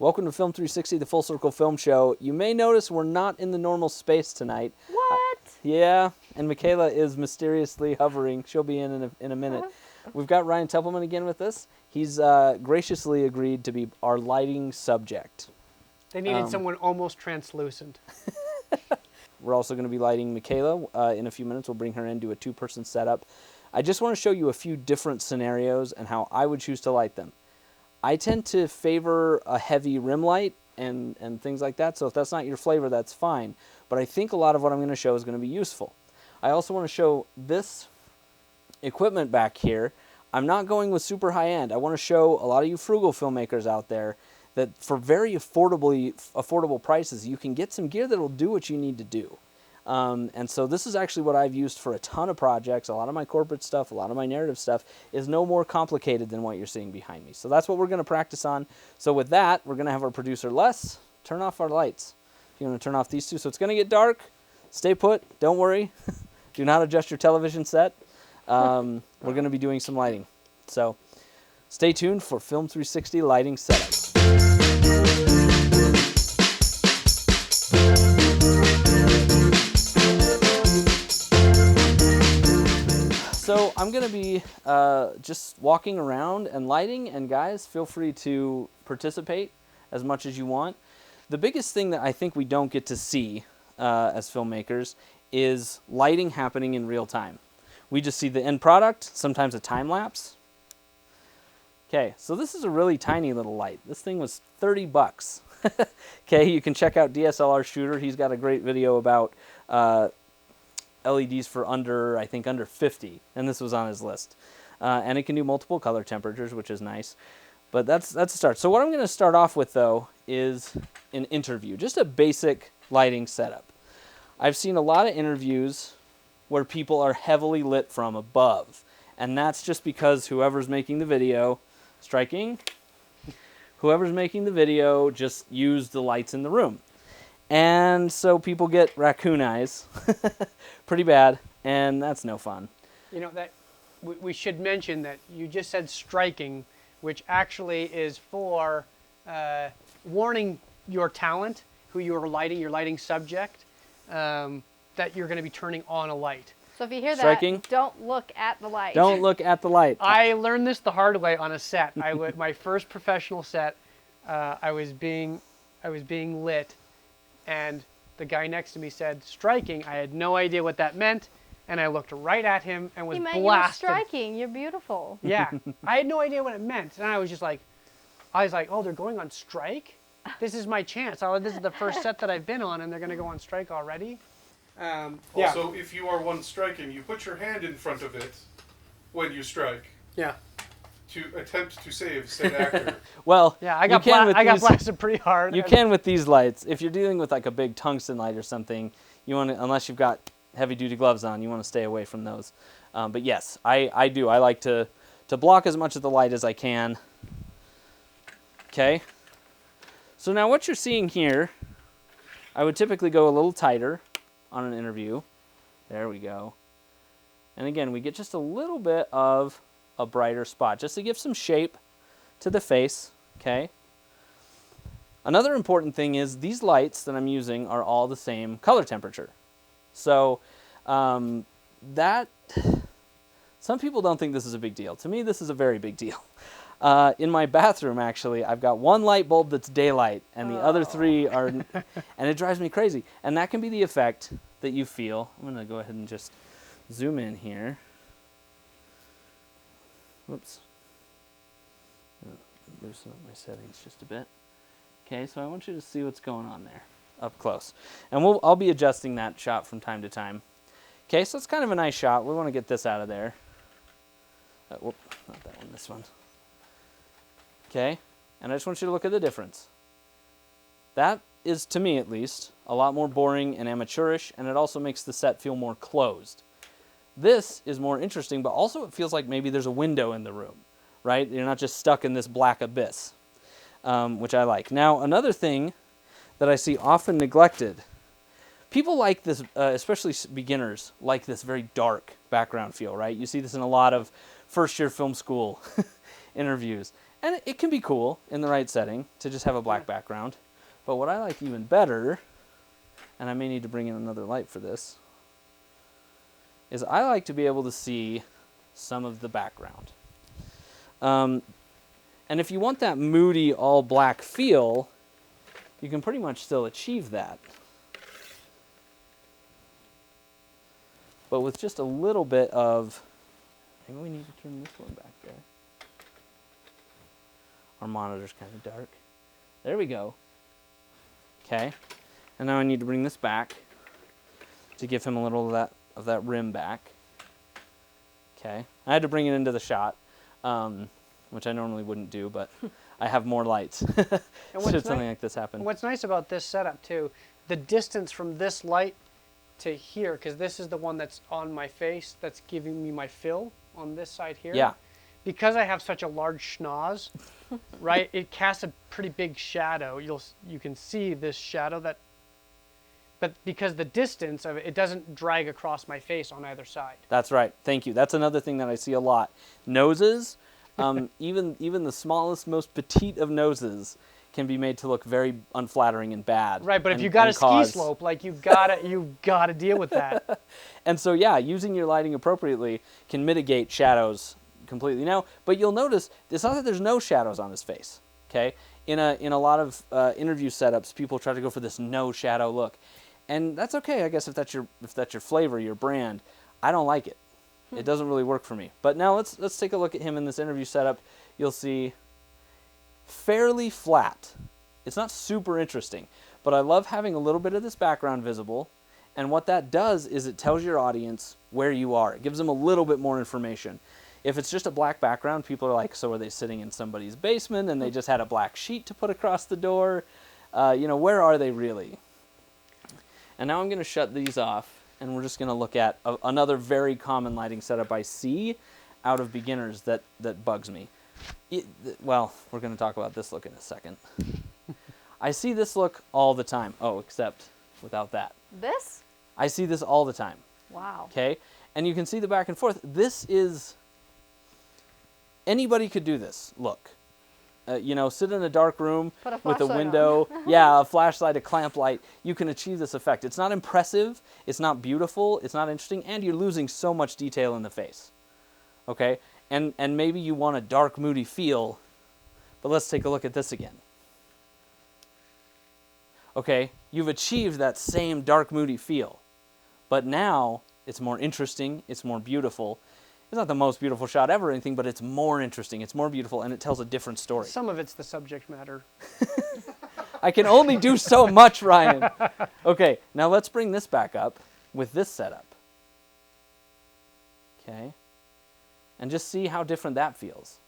Welcome to Film 360, the Full Circle Film Show. You may notice we're not in the normal space tonight. What? Yeah, and Mikayla is mysteriously hovering. She'll be in a minute. We've got Ryan Templeman again with us. He's graciously agreed to be our lighting subject. They needed someone almost translucent. We're also going to be lighting Mikayla in a few minutes. We'll bring her in, do a two-person setup. I just want to show you a few different scenarios and how I would choose to light them. I tend to favor a heavy rim light and things like that, so if that's not your flavor, that's fine. But I think a lot of what I'm going to show is going to be useful. I also want to show this equipment back here. I'm not going with super high-end. I want to show a lot of you frugal filmmakers out there that for very affordable prices, you can get some gear that will do what you need to do. And so this is actually what I've used for a ton of projects. A lot of my corporate stuff, a lot of my narrative stuff is no more complicated than what you're seeing behind me. So that's what we're going to practice on. So with that, we're going to have our producer, Les, turn off our lights. You're going to turn off these two. So it's going to get dark. Stay put. Don't worry. Do not adjust your television set. We're going to be doing some lighting. So stay tuned for Film 360 lighting setup. So I'm going to be just walking around and lighting, and guys, feel free to participate as much as you want. The biggest thing that I think we don't get to see as filmmakers is lighting happening in real time. We just see the end product, sometimes a time lapse. Okay, so this is a really tiny little light. This thing was 30 bucks. Okay, you can check out DSLR Shooter. He's got a great video about LEDs for I think under 50, and this was on his list. And it can do multiple color temperatures, which is nice. But that's a start. So what I'm going to start off with, though, is an interview, just a basic lighting setup. I've seen a lot of interviews where people are heavily lit from above, and that's just because whoever's making the video, whoever's making the video just used the lights in the room. And so people get raccoon eyes pretty bad, and that's no fun. You know, that we should mention that you just said striking, which actually is for warning your talent, who you're lighting, your lighting subject, that you're going to be turning on a light. So if you hear Striking. that, don't look at the light. Don't look at the light. I learned this the hard way on a set. My first professional set, I was being lit, and the guy next to me said striking. I had no idea what that meant, and I looked right at him and was blasted. You were striking. You're beautiful. Yeah, I had no idea what it meant, and I was like, oh, they're going on strike? This is my chance. This is the first set that I've been on, and they're going to go on strike already? Also, if you are one striking, you put your hand in front of it when you strike Yeah. to attempt to save said actor. Well, Yeah, I got blasted pretty hard. You can with these lights. If you're dealing with like a big tungsten light or something, you want to, unless you've got heavy-duty gloves on, you want to stay away from those. But yes, I do. I like to block as much of the light as I can. Okay. So now what you're seeing here, I would typically go a little tighter on an interview. There we go. And again, we get just a little bit of a brighter spot, just to give some shape to the face, okay? Another important thing is these lights that I'm using are all the same color temperature. So some people don't think this is a big deal. To me, this is a very big deal. In my bathroom, actually, I've got one light bulb that's daylight, and the other three are, and it drives me crazy. And that can be the effect that you feel. I'm going to go ahead and just zoom in here. Whoops. Loosen up my settings just a bit. Okay, so I want you to see what's going on there up close. And I'll be adjusting that shot from time to time. Okay, so it's kind of a nice shot. We want to get this out of there. Whoop, not that one, this one. Okay, and I just want you to look at the difference. That is, to me at least, a lot more boring and amateurish, and it also makes the set feel more closed. This is more interesting, but also it feels like maybe there's a window in the room, right? You're not just stuck in this black abyss, which I like. Now, another thing that I see often neglected, people like this, especially beginners, like this very dark background feel, right? You see this in a lot of first-year film school interviews. And it can be cool in the right setting to just have a black background. But what I like even better, and I may need to bring in another light for this, is I like to be able to see some of the background. And if you want that moody, all black feel, you can pretty much still achieve that. But with just a little bit of, maybe we need to turn this one back there. Our monitor's kind of dark. There we go. Okay. And now I need to bring this back to give him a little of that rim back. Okay. I had to bring it into the shot, which I normally wouldn't do, but I have more lights. Should something like this happen. What's nice about this setup too, the distance from this light to here, because this is the one that's on my face, that's giving me my fill on this side here. Yeah. Because I have such a large schnoz, right? It casts a pretty big shadow. You can see this shadow but because the distance of it, it doesn't drag across my face on either side. That's right. Thank you. That's another thing that I see a lot. Noses, even the smallest, most petite of noses can be made to look very unflattering and bad. Right, but if you got a ski slope, like you've got to deal with that. And so yeah, using your lighting appropriately can mitigate shadows completely. Now, but you'll notice it's not that there's no shadows on his face. Okay, in a lot of interview setups, people try to go for this no shadow look, and that's okay, I guess, if that's your flavor, your brand. I don't like it. It doesn't really work for me. But now let's take a look at him in this interview setup. You'll see fairly flat. It's not super interesting, but I love having a little bit of this background visible, and what that does is it tells your audience where you are. It gives them a little bit more information. If it's just a black background, people are like, so are they sitting in somebody's basement and they just had a black sheet to put across the door? Where are they really? And now I'm going to shut these off, and we're just going to look at another very common lighting setup I see out of beginners that bugs me. Well, we're going to talk about this look in a second. I see this look all the time. Oh, except without that. This? I see this all the time. Wow. Okay? And you can see the back and forth. This is... Anybody could do this look. Sit in a dark room with a window. Yeah, a flashlight, a clamp light. You can achieve this effect. It's not impressive. It's not beautiful. It's not interesting. And you're losing so much detail in the face. Okay? And maybe you want a dark, moody feel. But let's take a look at this again. Okay? You've achieved that same dark, moody feel. But now it's more interesting. It's more beautiful. It's not the most beautiful shot ever or anything, but it's more interesting, it's more beautiful, and it tells a different story. Some of it's the subject matter. I can only do so much, Ryan. Okay, now let's bring this back up with this setup. Okay, and just see how different that feels.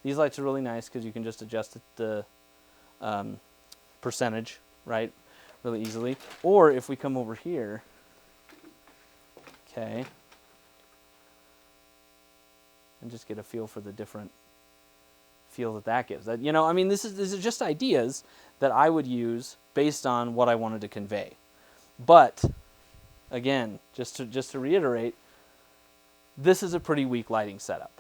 These lights are really nice because you can just adjust the percentage, right, really easily. Or if we come over here, okay, and just get a feel for the different feel that gives. This is just ideas that I would use based on what I wanted to convey. But again, just to reiterate, this is a pretty weak lighting setup.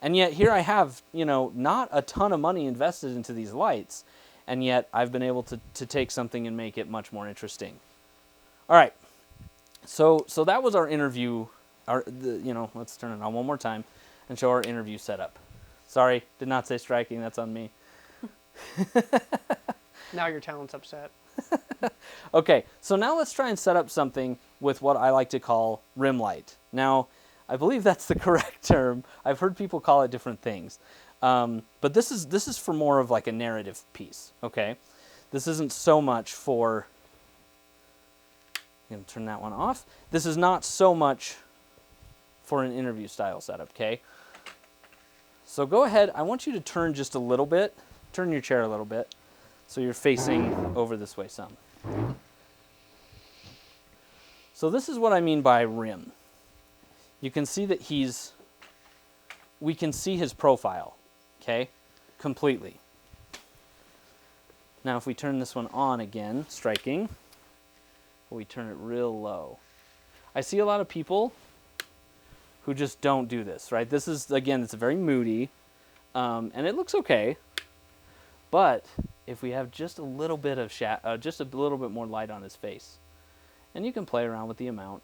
And yet here I have, not a ton of money invested into these lights, and yet I've been able to take something and make it much more interesting. All right. So that was our interview. Let's turn it on one more time and show our interview setup. Sorry, did not say striking. That's on me. Now your talent's upset. Okay, so now let's try and set up something with what I like to call rim light. Now, I believe that's the correct term. I've heard people call it different things. But this is for more of like a narrative piece, okay? This isn't so much for... I'm going to turn that one off. This is not so much for an interview style setup, okay? So go ahead. I want you to turn just a little bit. Turn your chair a little bit so you're facing over this way some. So this is what I mean by rim. You can see that we can see his profile, okay, completely. Now if we turn this one on again, striking, we turn it real low. I see a lot of people who just don't do this, right? This is, again, it's very moody. and it looks okay. But if we have just a little bit of just a little bit more light on his face, and you can play around with the amount,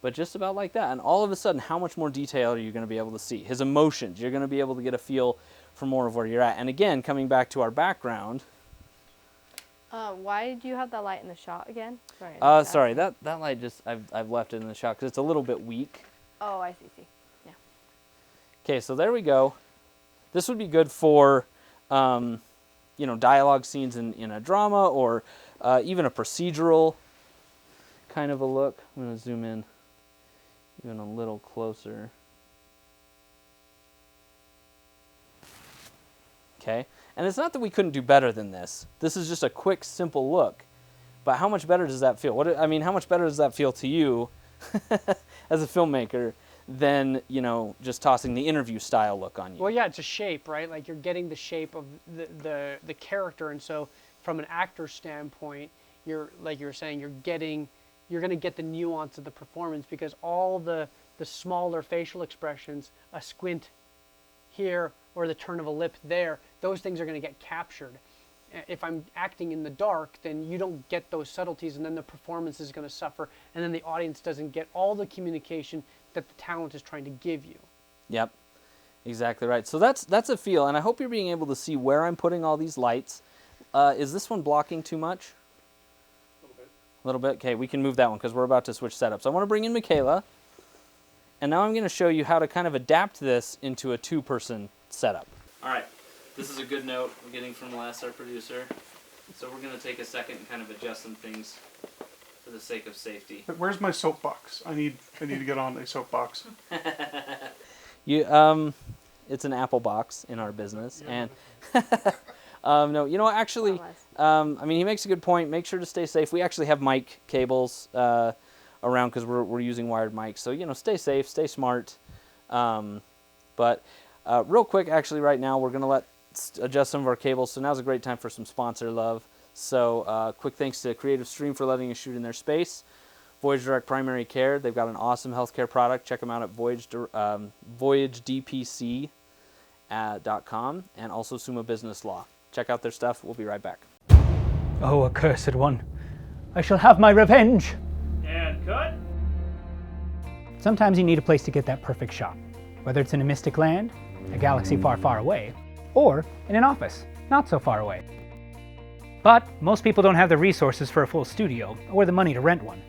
but just about like that, and all of a sudden, how much more detail are you going to be able to see? His emotions, you're going to be able to get a feel for more of where you're at. And again, coming back to our background. Why do you have that light in the shot again? Sorry, that light just, I've left it in the shot because it's a little bit weak. Oh, I see. Yeah. Okay, so there we go. This would be good for, dialogue scenes in a drama or even a procedural kind of a look. I'm going to zoom in even a little closer. Okay, and it's not that we couldn't do better than this. This is just a quick, simple look. But how much better does that feel? How much better does that feel to you as a filmmaker than, just tossing the interview style look on you? Well, yeah, it's a shape, right? Like you're getting the shape of the character, and so from an actor standpoint, you're like you were saying, you're going to get the nuance of the performance because all the smaller facial expressions, a squint here or the turn of a lip there, those things are going to get captured. If I'm acting in the dark, then you don't get those subtleties, and then the performance is going to suffer, and then the audience doesn't get all the communication that the talent is trying to give you. Yep, exactly right. So that's a feel, and I hope you're being able to see where I'm putting all these lights. Is this one blocking too much? A little bit. Okay, we can move that one because we're about to switch setups. I want to bring in Mikayla, and now I'm going to show you how to kind of adapt this into a two-person setup. All right, this is a good note we're getting from Les, our producer. So we're going to take a second and kind of adjust some things for the sake of safety. But where's my soapbox? I need to get on a soapbox. It's an Apple box in our business, Yeah. and no, actually, he makes a good point. Make sure to stay safe. We actually have mic cables around because we're using wired mics. So stay safe, stay smart. But real quick, actually, right now we're gonna adjust some of our cables. So now's a great time for some sponsor love. So quick thanks to Creative Stream for letting us shoot in their space. Voyage Direct Primary Care, they've got an awesome healthcare product. Check them out at voyagedpc.com, and also Summa Business Law. Check out their stuff. We'll be right back. Oh, accursed one. I shall have my revenge. And cut. Sometimes you need a place to get that perfect shot. Whether it's in a mystic land, a galaxy far, far away, or in an office not so far away. But most people don't have the resources for a full studio or the money to rent one.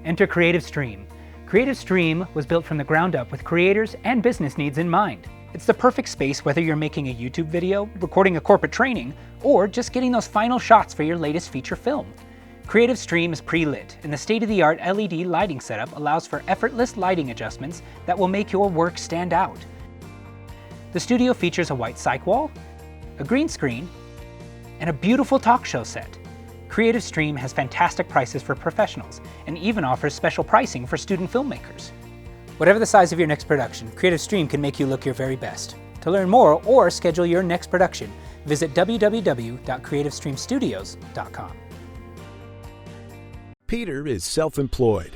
Enter Creative Stream. Creative Stream was built from the ground up with creators and business needs in mind. It's the perfect space whether you're making a YouTube video, recording a corporate training, or just getting those final shots for your latest feature film. Creative Stream is pre-lit, and the state-of-the-art LED lighting setup allows for effortless lighting adjustments that will make your work stand out. The studio features a white cyc wall, a green screen, and a beautiful talk show set. Creative Stream has fantastic prices for professionals and even offers special pricing for student filmmakers. Whatever the size of your next production, Creative Stream can make you look your very best. To learn more or schedule your next production, visit www.creativestreamstudios.com. Peter is self-employed.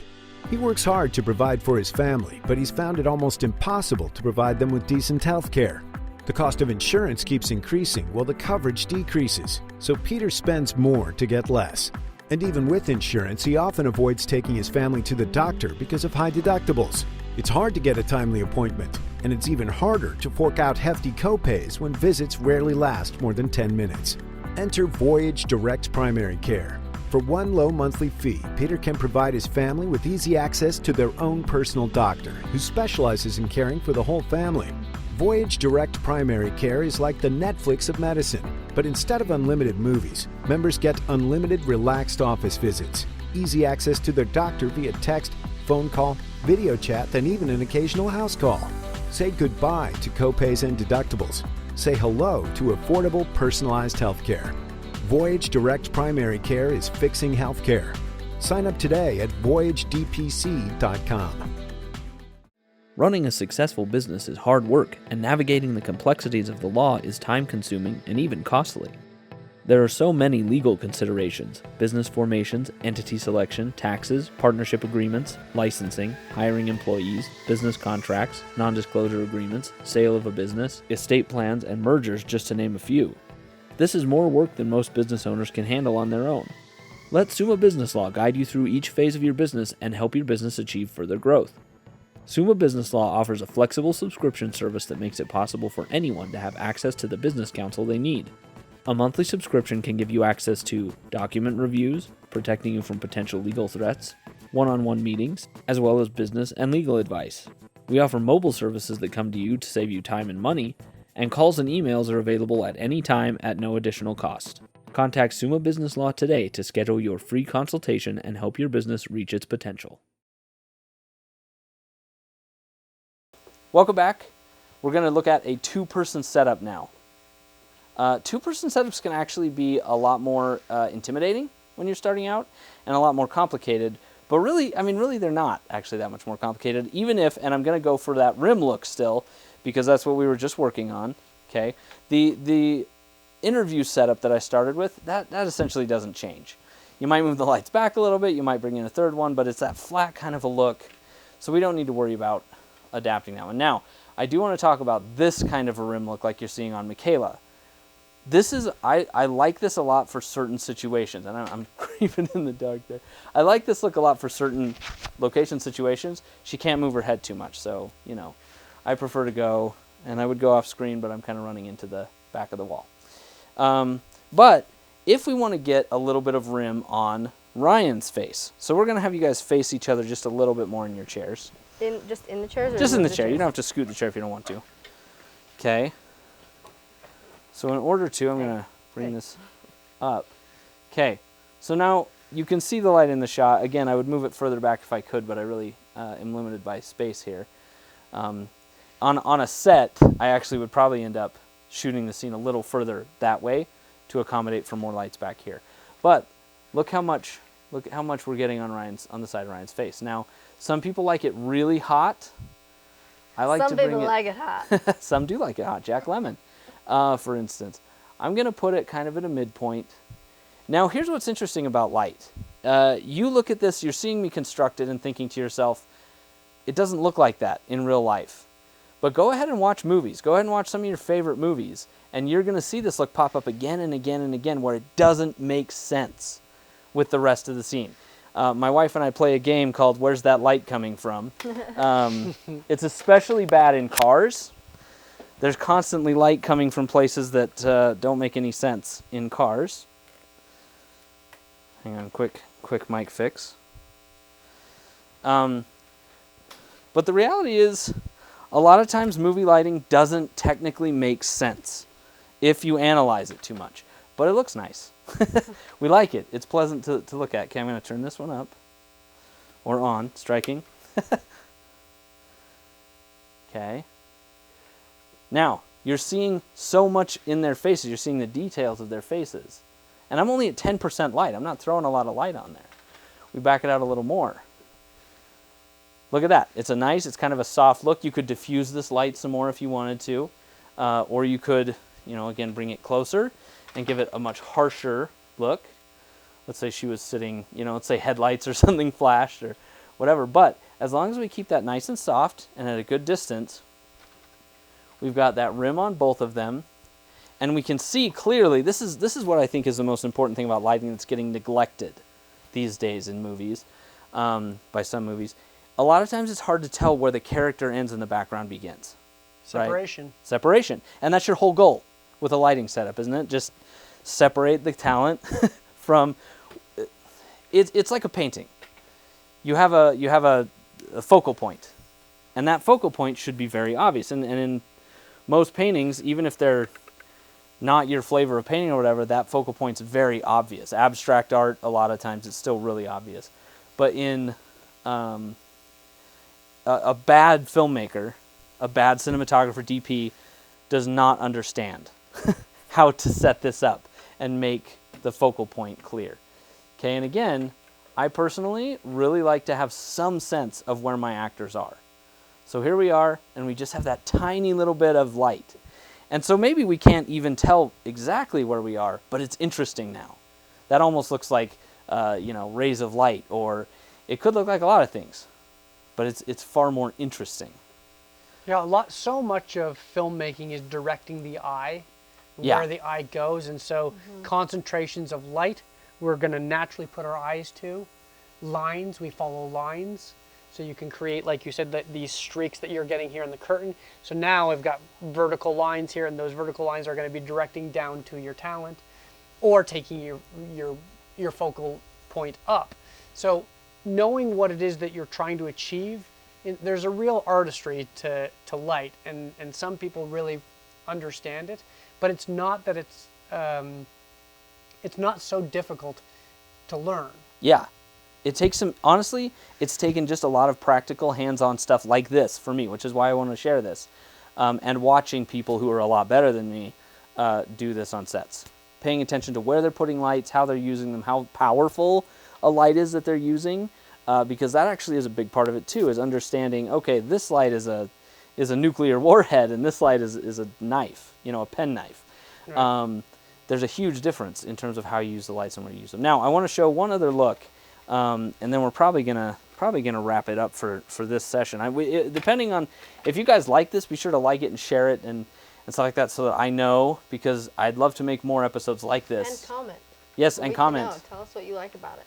He works hard to provide for his family, but he's found it almost impossible to provide them with decent health care. The cost of insurance keeps increasing while the coverage decreases, so Peter spends more to get less. And even with insurance, he often avoids taking his family to the doctor because of high deductibles. It's hard to get a timely appointment, and it's even harder to fork out hefty copays when visits rarely last more than 10 minutes. Enter Voyage Direct Primary Care. For one low monthly fee, Peter can provide his family with easy access to their own personal doctor, who specializes in caring for the whole family. Voyage Direct Primary Care is like the Netflix of medicine, but instead of unlimited movies, members get unlimited relaxed office visits, easy access to their doctor via text, phone call, video chat, and even an occasional house call. Say goodbye to copays and deductibles. Say hello to affordable, personalized healthcare. Voyage Direct Primary Care is fixing healthcare. Sign up today at voyagedpc.com. Running a successful business is hard work, and navigating the complexities of the law is time-consuming and even costly. There are so many legal considerations: business formations, entity selection, taxes, partnership agreements, licensing, hiring employees, business contracts, non-disclosure agreements, sale of a business, estate plans, and mergers, just to name a few. This is more work than most business owners can handle on their own. Let Summa Business Law guide you through each phase of your business and help your business achieve further growth. Summa Business Law offers a flexible subscription service that makes it possible for anyone to have access to the business counsel they need. A monthly subscription can give you access to document reviews, protecting you from potential legal threats, one-on-one meetings, as well as business and legal advice. We offer mobile services that come to you to save you time and money, and calls and emails are available at any time at no additional cost. Contact Summa Business Law today to schedule your free consultation and help your business reach its potential. Welcome back. We're going to look at a two-person setup now. Two-person setups can actually be a lot more intimidating when you're starting out and a lot more complicated, but really they're not actually that much more complicated, even if, and I'm going to go for that rim look still, because that's what we were just working on, okay? The interview setup that I started with, that essentially doesn't change. You might move the lights back a little bit, you might bring in a third one, but it's that flat kind of a look, so we don't need to worry about adapting that one. Now, I do want to talk about this kind of a rim look like you're seeing on Mikayla. This is, I like this a lot for certain situations, and I'm creeping in the dark there. I like this look a lot for certain location situations. She can't move her head too much, so, you know, I prefer to go, and I would go off screen, but I'm kind of running into the back of the wall. But if we want to get a little bit of rim on Ryan's face, so we're going to have you guys face each other just a little bit more in your chairs. Just in the chairs? Or Just in the chair. chairs? You don't have to scoot the chair if you don't want to. Okay. So in order to, I'm going to bring this up. Okay. So now you can see the light in the shot. Again, I would move it further back if I could, but I really am limited by space here. On a set, I actually would probably end up shooting the scene a little further that way to accommodate for more lights back here. But look how much we're getting on the side of Ryan's face. Now, some people like it really hot. I like Some people like it hot. Some do like it hot. Jack Lemmon, for instance. I'm going to put it kind of at a midpoint. Now, here's what's interesting about light. You look at this, you're seeing me construct it and thinking to yourself, it doesn't look like that in real life. But go ahead and watch movies. Go ahead and watch some of your favorite movies, and you're going to see this look pop up again and again and again where it doesn't make sense with the rest of the scene. My wife and I play a game called Where's That Light Coming From? It's especially bad in cars. There's constantly light coming from places that don't make any sense in cars. Hang on, quick mic fix. But the reality is, a lot of times movie lighting doesn't technically make sense if you analyze it too much. But it looks nice. We like it. It's pleasant to look at. Okay, I'm going to turn this one up. Or on, striking. Okay. Now, you're seeing so much in their faces. You're seeing the details of their faces. And I'm only at 10% light. I'm not throwing a lot of light on there. We back it out a little more. Look at that. It's it's kind of a soft look. You could diffuse this light some more if you wanted to. Or you could, again, bring it closer and give it a much harsher look. Let's say she was sitting, let's say headlights or something flashed or whatever. But as long as we keep that nice and soft and at a good distance, we've got that rim on both of them. And we can see clearly, this is what I think is the most important thing about lighting that's getting neglected these days in movies, by some movies. A lot of times it's hard to tell where the character ends and the background begins. Separation. Right? Separation. And that's your whole goal with a lighting setup, isn't it? Just separate the talent from... It's like a painting. You have a focal point. And that focal point should be very obvious. And in most paintings, even if they're not your flavor of painting or whatever, that focal point's very obvious. Abstract art, a lot of times, it's still really obvious. But in a bad filmmaker, a bad cinematographer, DP, does not understand how to set this up and make the focal point clear. Okay, and again, I personally really like to have some sense of where my actors are. So here we are, and we just have that tiny little bit of light. And so maybe we can't even tell exactly where we are, but it's interesting now. That almost looks like, rays of light, or it could look like a lot of things, but it's far more interesting. Yeah, so much of filmmaking is directing the eye, Yeah. where the eye goes, and so concentrations of light, we're going to naturally put our eyes to. Lines, we follow lines. So you can create, like you said, these streaks that you're getting here in the curtain. So now I've got vertical lines here, and those vertical lines are going to be directing down to your talent, or taking your focal point up. So knowing what it is that you're trying to achieve, there's a real artistry to light, and some people really understand it, but it's not that it's not so difficult to learn. Yeah. It takes honestly, it's taken just a lot of practical hands-on stuff like this for me, which is why I want to share this. And watching people who are a lot better than me do this on sets. Paying attention to where they're putting lights, how they're using them, how powerful a light is that they're using, because that actually is a big part of it too, is understanding, okay, this light is a nuclear warhead, and this light is a knife, a pen knife. Right. There's a huge difference in terms of how you use the lights and where you use them. Now, I want to show one other look. And then we're probably gonna wrap it up for this session. Depending on if you guys like this, be sure to like it and share it and stuff like that, so that I know, because I'd love to make more episodes like this. And comment. Yes, and comment. Tell us what you like about it.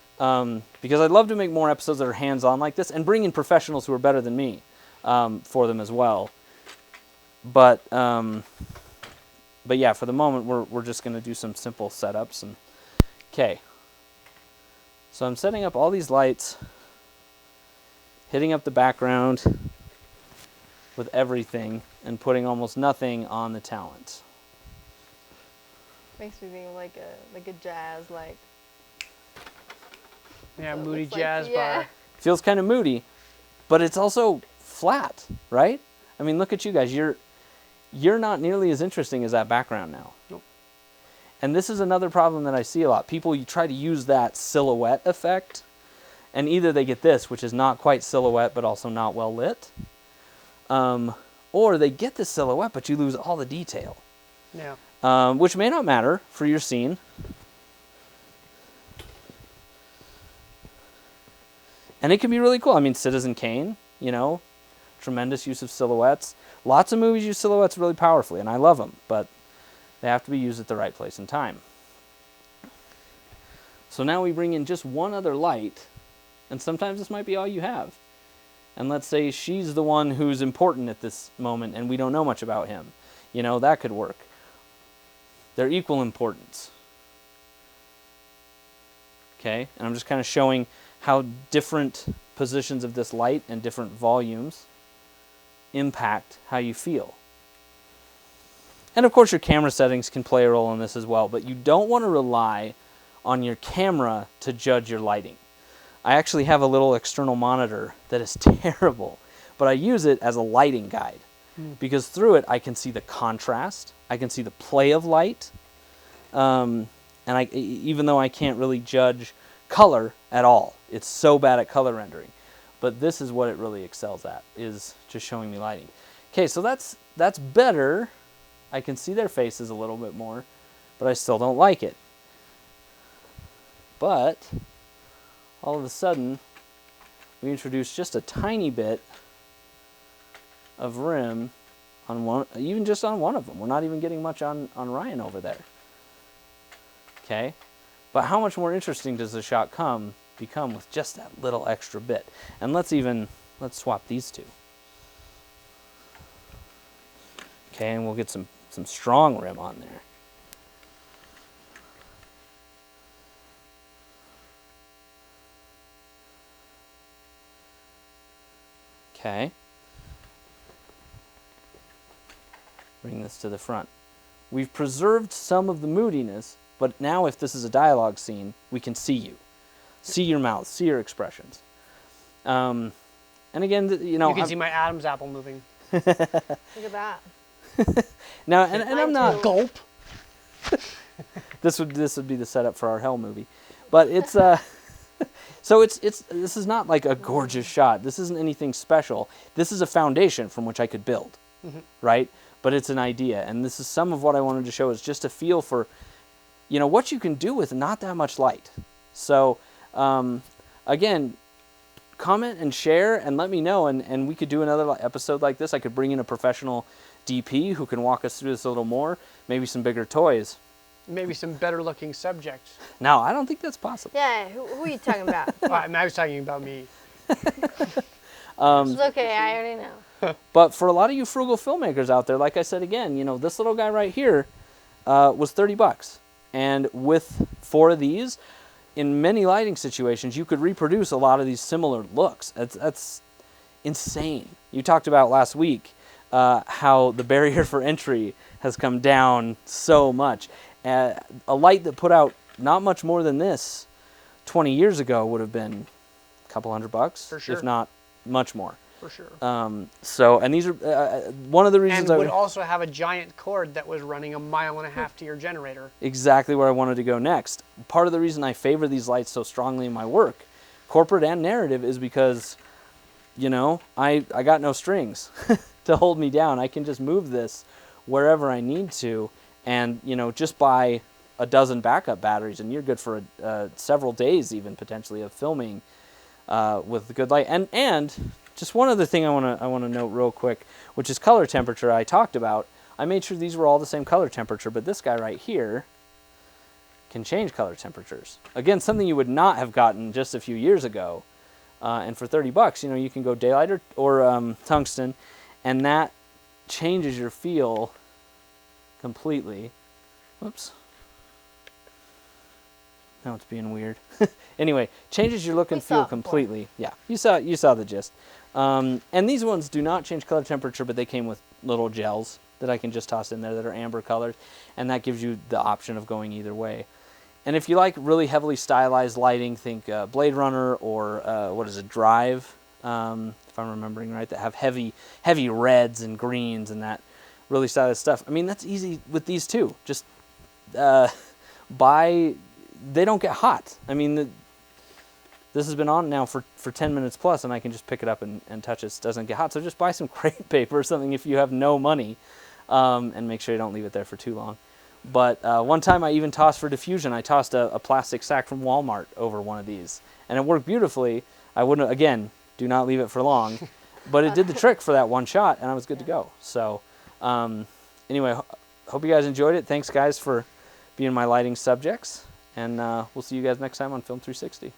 Because I'd love to make more episodes that are hands-on like this, and bring in professionals who are better than me for them as well. But yeah, for the moment, we're just gonna do some simple setups. And okay. So I'm setting up all these lights, hitting up the background with everything, and putting almost nothing on the talent. Makes me think of like a jazz, like. Yeah, So it moody looks like- jazz yeah. bar. Feels kind of moody, but it's also flat, right? I mean, look at you guys. You're not nearly as interesting as that background now. Nope. And this is another problem that I see a lot. People, you try to use that silhouette effect, and either they get this, which is not quite silhouette but also not well lit, or they get the silhouette but you lose all the detail. Yeah. Which may not matter for your scene. And it can be really cool. I mean, Citizen Kane, tremendous use of silhouettes. Lots of movies use silhouettes really powerfully, and I love them, but they have to be used at the right place and time. So now we bring in just one other light, and sometimes this might be all you have. And let's say she's the one who's important at this moment, and we don't know much about him. That could work. They're equal importance. Okay, and I'm just kind of showing how different positions of this light and different volumes impact how you feel. And of course your camera settings can play a role in this as well, but you don't want to rely on your camera to judge your lighting. I actually have a little external monitor that is terrible, but I use it as a lighting guide, because through it I can see the contrast, I can see the play of light, and even though I can't really judge color at all, it's so bad at color rendering, but this is what it really excels at, is just showing me lighting. Okay, so that's better. I can see their faces a little bit more, but I still don't like it. But all of a sudden, we introduce just a tiny bit of rim on one, even just on one of them. We're not even getting much on Ryan over there. Okay, but how much more interesting does the shot become with just that little extra bit? And let's swap these two. Okay, and we'll get some strong rim on there. Okay. Bring this to the front. We've preserved some of the moodiness, but now if this is a dialogue scene, we can see you. See your mouth, see your expressions. And again, You can see my Adam's apple moving. Look at that. Now, and I'm not too. Gulp. This would be the setup for our Hell movie, but it's so this is not like a gorgeous shot. This isn't anything special. This is a foundation from which I could build, right? but it's an idea. And this is some of what I wanted to show, is just a feel for, you know, what you can do with not that much light. So, again, comment and share and let me know, and we could do another episode like this. I could bring in a professional DP who can walk us through this a little more, maybe some bigger toys. Maybe some better looking subjects. No, I don't think that's possible. Yeah, who are you talking about? I was talking about me. It's okay, I already know. But for a lot of you frugal filmmakers out there, like I said again, you know, this little guy right here was $30. And with 4 of these, in many lighting situations, you could reproduce a lot of these similar looks. That's insane. You talked about last week how the barrier for entry has come down so much. A light that put out not much more than this 20 years ago would have been a couple $100, For sure. if not much more. For sure. And these are one of the reasons And would also have a giant cord that was running 1.5 miles to your generator. Exactly where I wanted to go next. Part of the reason I favor these lights so strongly in my work, corporate and narrative, is because, you know, I got no strings to hold me down. I can just move this wherever I need to, and, you know, just buy a dozen backup batteries and you're good for several days even potentially of filming with good light. And just one other thing I want to note real quick, which is color temperature. I talked about. I made sure these were all the same color temperature, but this guy right here can change color temperatures. Again, something you would not have gotten just a few years ago. And for $30, you know, you can go daylight or tungsten, and that changes your feel completely. Whoops. Now it's being weird. Anyway, changes your look and feel completely. Yeah, you saw the gist. And these ones do not change color temperature, but they came with little gels that I can just toss in there that are amber colored, and that gives you the option of going either way. And if you like really heavily stylized lighting, think Blade Runner or what is it, Drive, if I'm remembering right, that have heavy reds and greens and that really stylized stuff. I mean, that's easy with these too. Just buy. They don't get hot. I mean, this has been on now for 10 minutes plus, and I can just pick it up and touch it. It doesn't get hot. So just buy some crepe paper or something if you have no money, and make sure you don't leave it there for too long. But one time I even tossed for diffusion. I tossed a plastic sack from Walmart over one of these, and it worked beautifully. I wouldn't, again, do not leave it for long, but it did the trick for that one shot, and I was good to go. So anyway, hope you guys enjoyed it. Thanks, guys, for being my lighting subjects. And we'll see you guys next time on Film 360.